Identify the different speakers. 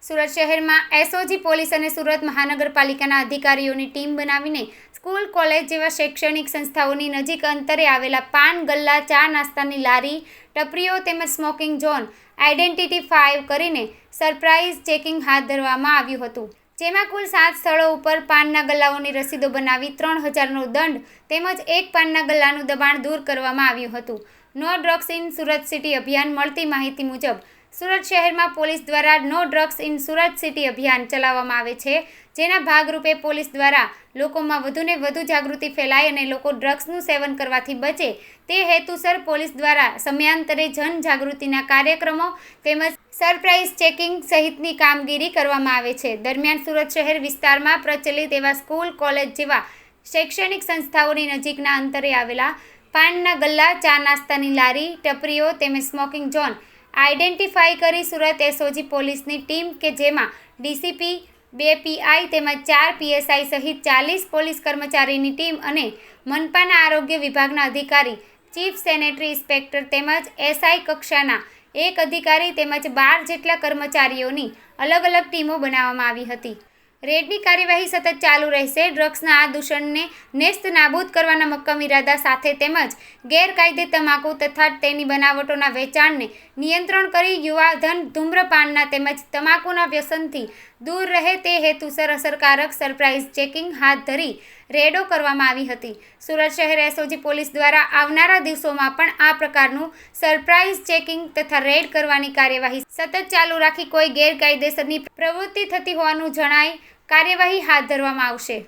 Speaker 1: સુરત શહેરમાં SOG police અને સુરત મહાનગરપાલિકાના અધિકારીઓની ટીમ બનાવીને સ્કૂલ, કોલેજ જેવા શૈક્ષણિક સંસ્થાઓની નજીક અંતરે આવેલા પાન ગલ્લા, ચા નાસ્તાની લારી, ટપરીઓ તેમજ સ્મોકિંગ ઝોન આઈડેન્ટિફાઈ કરીને સરપ્રાઇઝ ચેકિંગ હાથ ધરવામાં આવ્યું હતું, જેમાં કુલ 7 સ્થળો ઉપર પાનના ગલ્લાઓની રસીદો બનાવી 3000નો દંડ તેમજ એક પાનના ગલ્લાનું દબાણ દૂર કરવામાં આવ્યું હતું. No drugs in Surat city અભિયાન. મળતી માહિતી મુજબ સુરત શહેરમાં પોલીસ દ્વારા no drugs in Surat city અભિયાન ચલાવવામાં આવે છે, જેના ભાગરૂપે પોલીસ દ્વારા લોકોમાં વધુને વધુ જાગૃતિ ફેલાય અને લોકો ડ્રગ્સનું સેવન કરવાથી બચે તે હેતુસર પોલીસ દ્વારા સમયાંતરે જનજાગૃતિના કાર્યક્રમો તેમજ સરપ્રાઇઝ ચેકિંગ સહિતની કામગીરી કરવામાં આવે છે. દરમિયાન સુરત શહેર વિસ્તારમાં પ્રચલિત એવા સ્કૂલ, કોલેજ જેવા શૈક્ષણિક સંસ્થાઓની નજીકના અંતરે આવેલા પાનના ગલ્લા, ચા નાસ્તાની લારી, ટપરીઓ તેમજ સ્મોકિંગ ઝોન આઈડેન્ટિફાઈ કરી સુરત એસઓજી પોલીસની ટીમ કે જેમાં ડીસીપી, 2 પીઆઈ તેમજ 4 પીએસઆઈ સહિત 40 પોલીસ કર્મચારીની ટીમ અને મનપાના આરોગ્ય વિભાગના અધિકારી, ચીફ સેનેટરી ઇન્સ્પેક્ટર તેમજ એસઆઈ કક્ષાના 1 અધિકારી તેમજ 12 જેટલા કર્મચારીઓની અલગ અલગ ટીમો બનાવવામાં આવી હતી. રેડની કાર્યવાહી સતત ચાલુ રહેશે. ડ્રગ્સના આ દૂષણને નેસ્ત નાબૂદ કરવાના મક્કમ ઇરાદા સાથે તેમજ ગેરકાયદે તમાકુ તથા તેની બનાવટોના વેચાણને નિયંત્રણ કરી યુવાધન ધૂમ્રપાનના તેમજ તમાકુના વ્યસનથી દૂર રહે તે હેતુસર અસરકારક સરપ્રાઇઝ ચેકિંગ હાથ ધરી રેડો કરવામાં આવી હતી. સુરત શહેર એસઓજી પોલીસ દ્વારા આવનારા દિવસોમાં પણ આ પ્રકારનું સરપ્રાઇઝ ચેકિંગ તથા રેડ કરવાની કાર્યવાહી સતત ચાલુ રાખી કોઈ ગેરકાયદેસરની પ્રવૃત્તિ થતી હોવાનું જણાય કાર્યવાહી હાથ ધરવામાં આવશે.